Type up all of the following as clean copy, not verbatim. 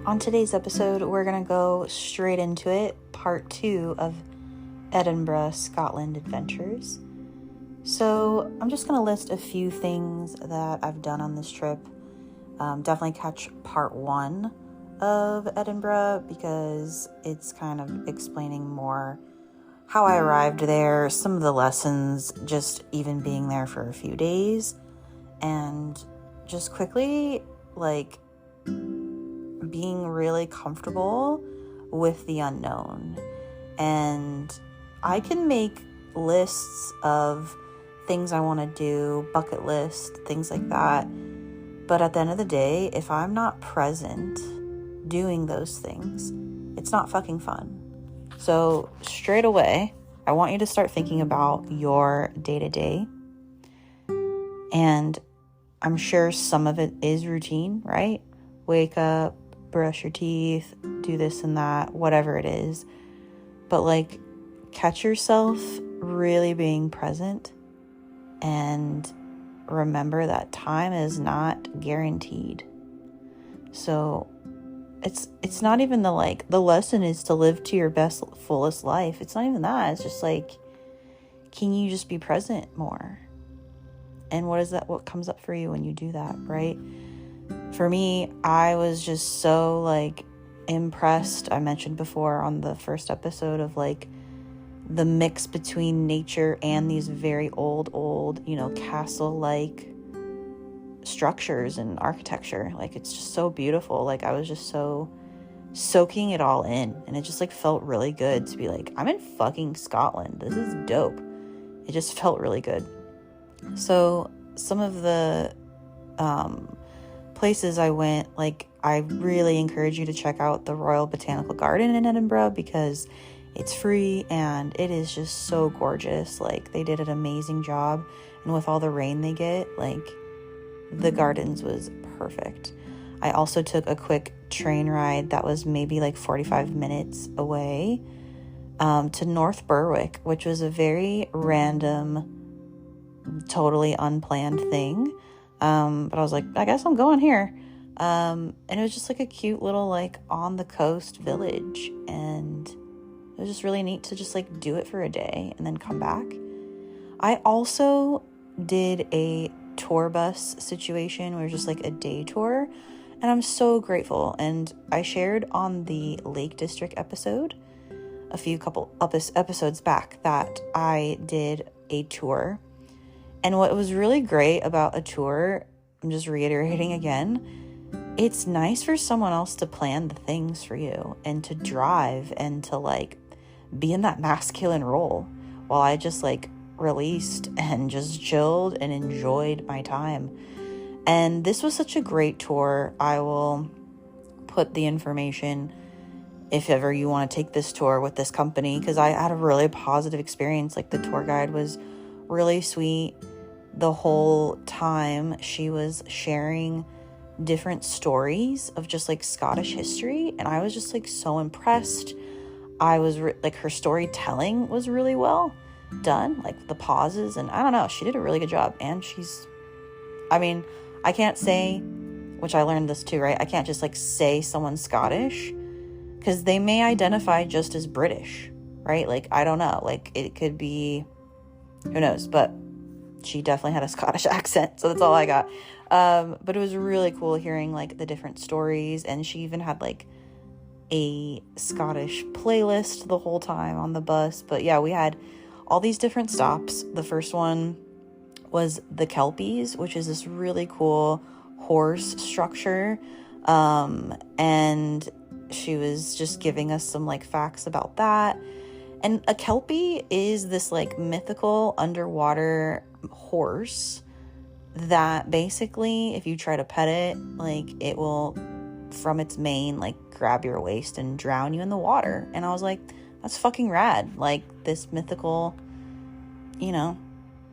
On today's episode, we're going to go straight into it, part 2 of Edinburgh, Scotland adventures. So I'm just going to list a few things that I've done on this trip. Definitely catch part 1 of Edinburgh because it's kind of explaining more how I arrived there, some of the lessons, just even being there for a few days, and just quickly, being really comfortable with the unknown. And I can make lists of things I want to do, bucket list, things like that. But at the end of the day, if I'm not present doing those things, it's not fucking fun. So straight away, I want you to start thinking about your day-to-day. And I'm sure some of it is routine, right? Wake up, brush your teeth, do this and that, whatever it is. But catch yourself really being present and remember that time is not guaranteed. So it's not even the lesson is to live to your best, fullest life. It's not even that. It's just can you just be present more? And what comes up for you when you do that, right? For me, I was just so impressed. I mentioned before on the first episode of the mix between nature and these very old, castle-like structures and architecture. It's just so beautiful. I was just so soaking it all in, and it just felt really good to be I'm in fucking Scotland. This is dope. It just felt really good. So some of the places I went, I really encourage you to check out the Royal Botanical Garden in Edinburgh because it's free and it is just so gorgeous. They did an amazing job, and with all the rain they get, the gardens was perfect. I also took a quick train ride that was maybe 45 minutes away to North Berwick, which was a very random, totally unplanned thing. But I was I guess I'm going here. And it was just a cute little on the coast village, and it was just really neat to just do it for a day and then come back. I also did a tour bus situation where it was just a day tour, and I'm so grateful. And I shared on the Lake District episode a couple episodes back that I did a tour. And what was really great about a tour, I'm just reiterating again, it's nice for someone else to plan the things for you and to drive and to be in that masculine role while I just released and just chilled and enjoyed my time. And this was such a great tour. I will put the information if ever you want to take this tour with this company, because I had a really positive experience. The tour guide was really sweet. The whole time she was sharing different stories of just Scottish history, and I was just so impressed. I was her storytelling was really well done, the pauses, and I don't know, she did a really good job. And I can't say, which I learned this too, right? I can't just say someone's Scottish because they may identify just as British, right? I don't know, it could be, who knows, but she definitely had a Scottish accent, so that's all I got. But it was really cool hearing the different stories, and she even had a Scottish playlist the whole time on the bus. But yeah, we had all these different stops. The first one was the Kelpies, which is this really cool horse structure, and she was just giving us some facts about that. And a Kelpie is this mythical underwater horse that basically, if you try to pet it, it will, from its mane, grab your waist and drown you in the water. And I was that's fucking rad. This mythical,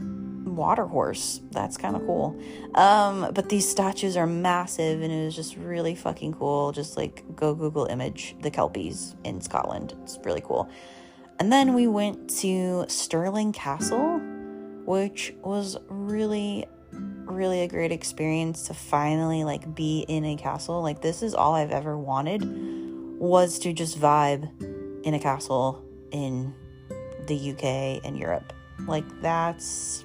water horse. That's kind of cool. But these statues are massive, and it was just really fucking cool. Just go Google image the Kelpies in Scotland. It's really cool. And then we went to Stirling Castle, which was really really a great experience to finally like be in a castle. Like, this is all I've ever wanted, was to just vibe in a castle in the UK and Europe. Like, that's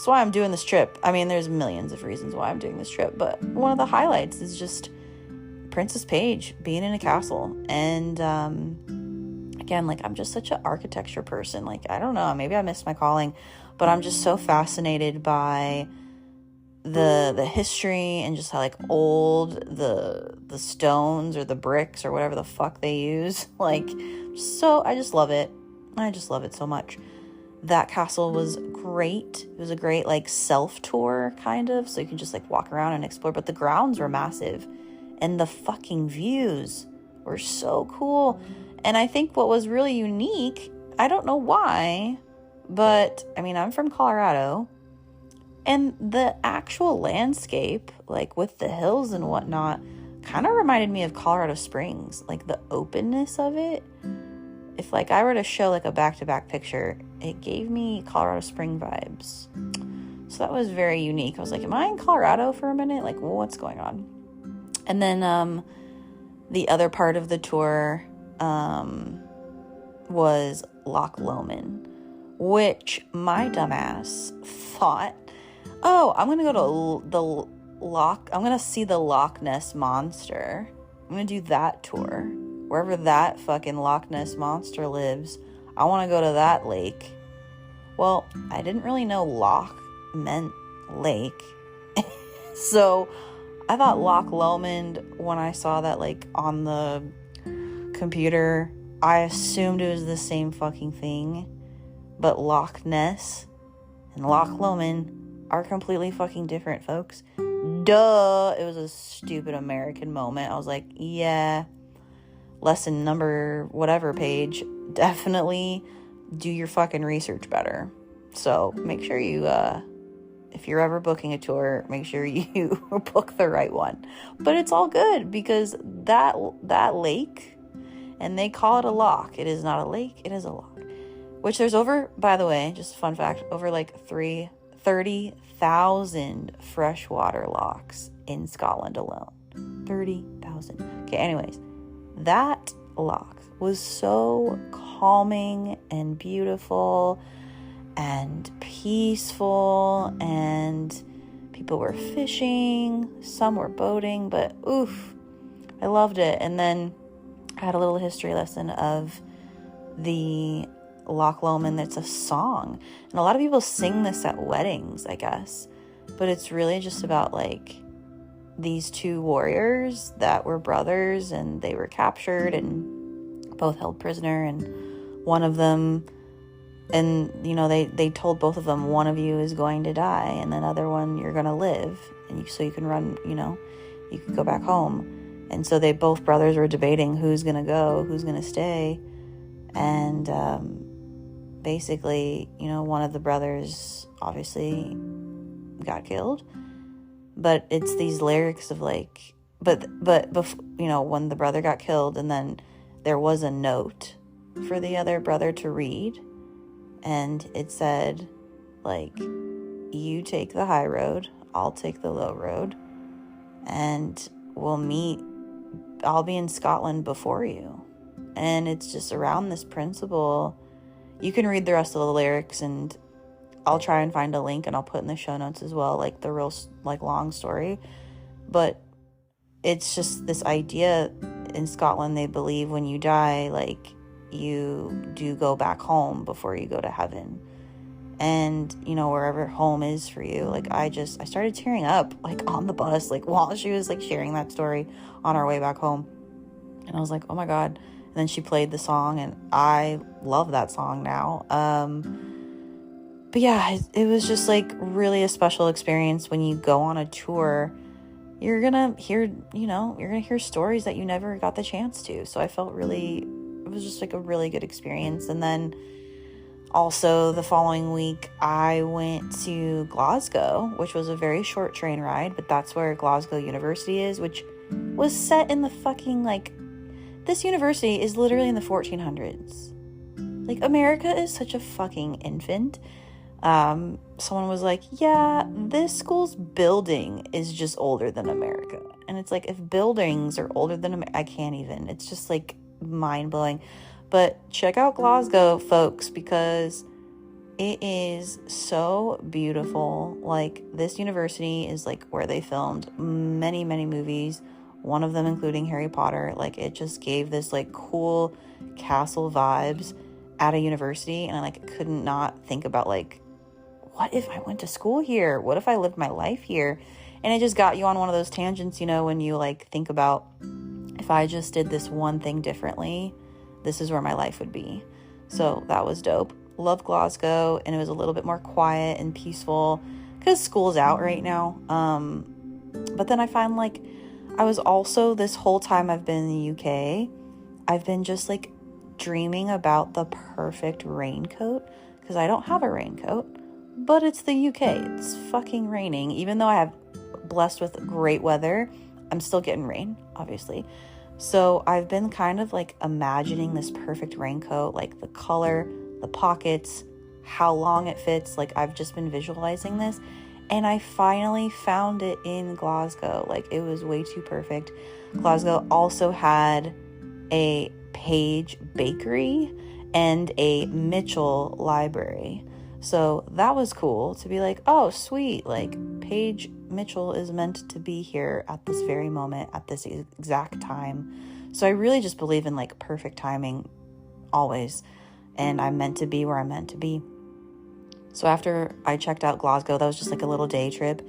why I'm doing this trip. I mean, there's millions of reasons why I'm doing this trip, but one of the highlights is just Princess Paige being in a castle. And again, like, I'm just such an architecture person. Like, I don't know, maybe I missed my calling, but I'm just so fascinated by the history and just how like old the stones or the bricks or whatever the fuck they use. Like, so I just love it. I just love it so much. That castle was great. It was a great like self-tour kind of, so you can just like walk around and explore, but the grounds were massive and the fucking views were so cool. And I think what was really unique, I don't know why, but I mean, I'm from Colorado, and the actual landscape, like with the hills and whatnot, kind of reminded me of Colorado Springs, like the openness of it. If like I were to show like a back-to-back picture, it gave me Colorado Spring vibes. So that was very unique. I was like, am I in Colorado for a minute? Like, what's going on? And then the other part of the tour was Loch Lomond, which my dumbass thought, oh, I'm going to go to I'm going to see the Loch Ness Monster. I'm going to do that tour. Wherever that fucking Loch Ness Monster lives, I want to go to that lake. Well, I didn't really know loch meant lake. So I thought Loch Lomond, when I saw that like on the computer, I assumed it was the same fucking thing. But Loch Ness and Loch Lomond are completely fucking different, folks. Duh. It was a stupid American moment. I was like, yeah. Lesson number whatever page, definitely do your fucking research better. So make sure you if you're ever booking a tour, make sure you book the right one. But it's all good, because that lake, and they call it a loch, it is not a lake, it is a loch, which there's over, by the way, just a fun fact, over like 30,000 freshwater lochs in Scotland alone. 30,000. Okay, anyways, that loch was so calming and beautiful and peaceful, and people were fishing, some were boating, but oof, I loved it. And then I had a little history lesson of the Loch Lomond. That's a song, and a lot of people sing this at weddings, I guess, but it's really just about like these two warriors that were brothers, and they were captured and both held prisoner, and one of them, and you know, they told both of them, one of you is going to die and the other one you're gonna live, and so you can run, you know, you can go back home. And so they both brothers were debating who's gonna go, who's gonna stay, and basically, you know, one of the brothers obviously got killed. But it's these lyrics of like, but you know, when the brother got killed, and then there was a note for the other brother to read, and it said like, you take the high road, I'll take the low road, and we'll meet, I'll be in Scotland before you. And it's just around this principle. You can read the rest of the lyrics, and I'll try and find a link and I'll put in the show notes as well, like the real like long story. But it's just this idea in Scotland, they believe when you die, like you do go back home before you go to heaven. And you know, wherever home is for you, like I started tearing up like on the bus, like while she was like sharing that story on our way back home. And I was like, oh my God. And then she played the song, and I love that song now. But yeah, it was just like really a special experience when you go on a tour. You're gonna hear, you know, you're gonna hear stories that you never got the chance to. So I felt it was just like a really good experience. And then also the following week, I went to Glasgow, which was a very short train ride, but that's where Glasgow University is, which was set in the fucking like, this university is literally in the 1400s. Like, America is such a fucking infant. Someone was like, yeah, this school's building is just older than America. And it's like, if buildings are older than America, I can't even. It's just like mind-blowing. But check out Glasgow, folks, because it is so beautiful. Like, this university is like where they filmed many, many movies, one of them including Harry Potter. Like, it just gave this like cool castle vibes at a university, and I like couldn't not think about like, what if I went to school here? What if I lived my life here? And it just got you on one of those tangents, you know, when you like think about, if I just did this one thing differently, this is where my life would be. So that was dope. Love Glasgow, and it was a little bit more quiet and peaceful because school's out right now. But then I find like, I was also, this whole time I've been in the UK, I've been just like dreaming about the perfect raincoat, because I don't have a raincoat. But it's the UK. It's fucking raining. Even though I have blessed with great weather, I'm still getting rain, obviously. So I've been kind of like imagining this perfect raincoat, like the color, the pockets, how long it fits. Like, I've just been visualizing this, and I finally found it in Glasgow. Like, it was way too perfect. Glasgow also had a Paige bakery and a Mitchell library. So that was cool to be like, oh, sweet. Like, Paige Mitchell is meant to be here at this very moment, at this exact time. So I really just believe in like perfect timing always. And I'm meant to be where I'm meant to be. So after I checked out Glasgow, that was just like a little day trip.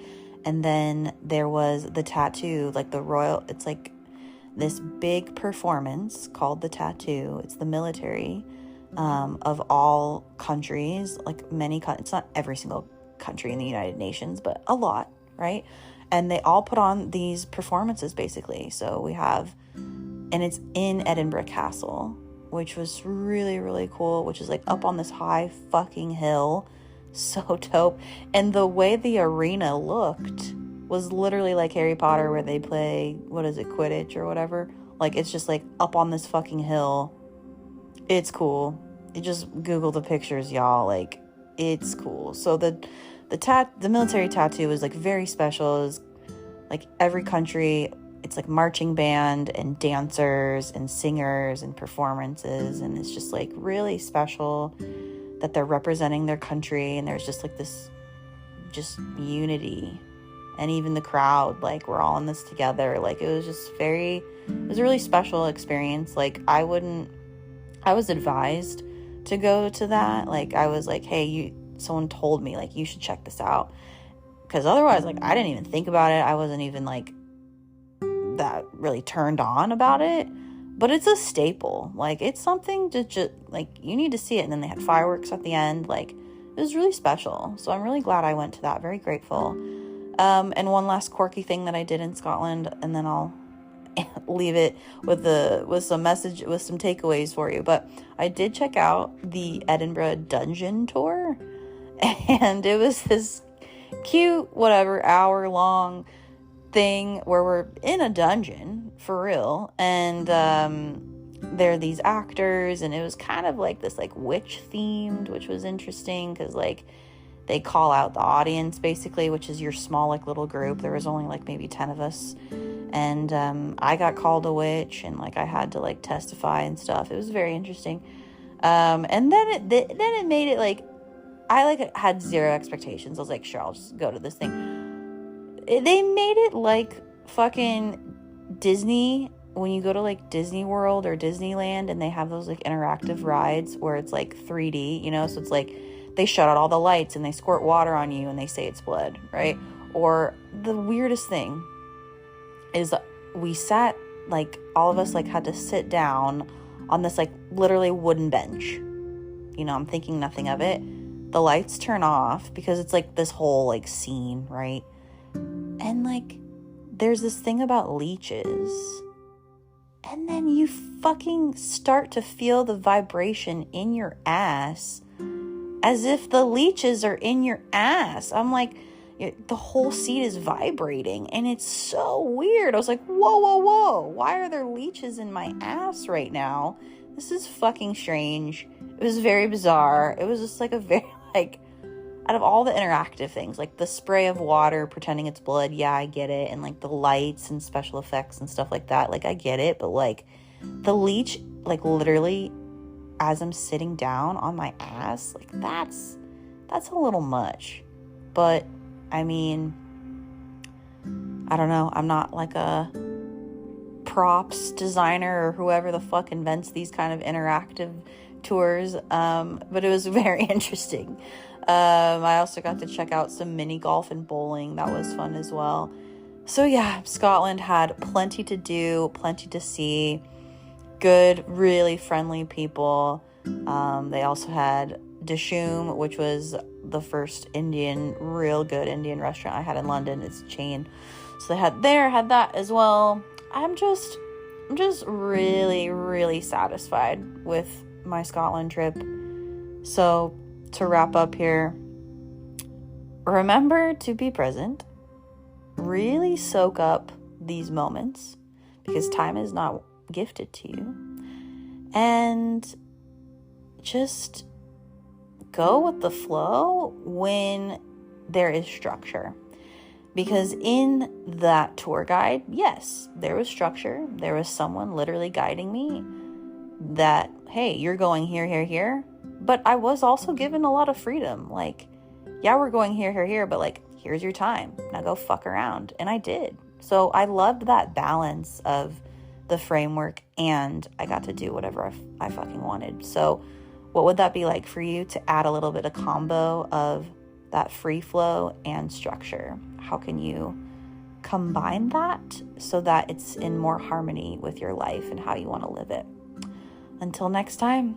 And then there was the tattoo, like the royal, it's like this big performance called the tattoo. It's the military of all countries, like many, it's not every single country in the United Nations, but a lot, right? And they all put on these performances basically. So we have, and it's in Edinburgh Castle, which was really, really cool, which is like up on this high fucking hill. So dope. And the way the arena looked was literally like Harry Potter, where they play, what is it, Quidditch or whatever. Like, it's just like up on this fucking hill. It's cool. You just Google the pictures, y'all. Like, it's cool. So the military tattoo was like very special. It was like every country, it's like marching band and dancers and singers and performances, and it's just like really special that they're representing their country, and there's just like this just unity. And even the crowd, like, we're all in this together. Like, it was a really special experience. Like, I was advised to go to that. Like, I was like, hey, someone told me, like, you should check this out. Because otherwise, like, I didn't even think about it. I wasn't even, like, that really turned on about it. But it's a staple. Like, it's something to just, like, you need to see it. And then they had fireworks at the end. Like, it was really special. So I'm really glad I went to that. Very grateful. And one last quirky thing that I did in Scotland, and then I'll leave it with some takeaways for you. But I did check out the Edinburgh dungeon tour, and it was this cute, whatever, hour-long thing where we're in a dungeon for real, and there are these actors, and it was kind of like this like witch themed, which was interesting because like they call out the audience basically, which is your small like little group. There was only like maybe 10 of us, and I got called a witch, and like I had to like testify and stuff. It was very interesting. And then it made it like, I like had zero expectations. I was like, sure, I'll just go to this thing. They made it like fucking Disney, when you go to like Disney World or Disneyland, and they have those like interactive rides where it's like 3D, you know, so it's like they shut out all the lights and they squirt water on you and they say it's blood, right? Or the weirdest thing is we sat, like all of us like had to sit down on this like literally wooden bench. You know, I'm thinking nothing of it. The lights turn off because it's like this whole like scene, right? And like there's this thing about leeches. And then you fucking start to feel the vibration in your ass as if the leeches are in your ass. I'm like, the whole seat is vibrating, and it's so weird. I was like, whoa. Why are there leeches in my ass right now? This is fucking strange. It was very bizarre. It was just like a very, like, out of all the interactive things, like the spray of water pretending it's blood, yeah, I get it. And like the lights and special effects and stuff like that, like I get it. But like the leech, like literally as I'm sitting down on my ass, like that's a little much. But I mean, I don't know. I'm not like a props designer or whoever the fuck invents these kind of interactive tours. But it was very interesting. I also got to check out some mini golf and bowling. That was fun as well. So yeah, Scotland had plenty to do, plenty to see. Good, really friendly people. They also had Dishoom, which was the first real good Indian restaurant I had in London. It's a chain. So they had that as well. I'm just really, really satisfied with my Scotland trip. So to wrap up here, remember to be present. Really soak up these moments because time is not gifted to you. And just go with the flow when there is structure. Because in that tour guide, yes, there was structure. There was someone literally guiding me that, hey, you're going here, here, here. But I was also given a lot of freedom. Like, yeah, we're going here, here, here, but like, here's your time. Now go fuck around. And I did. So I loved that balance of the framework and I got to do whatever I fucking wanted. So what would that be like for you to add a little bit of combo of that free flow and structure? How can you combine that so that it's in more harmony with your life and how you want to live it? Until next time.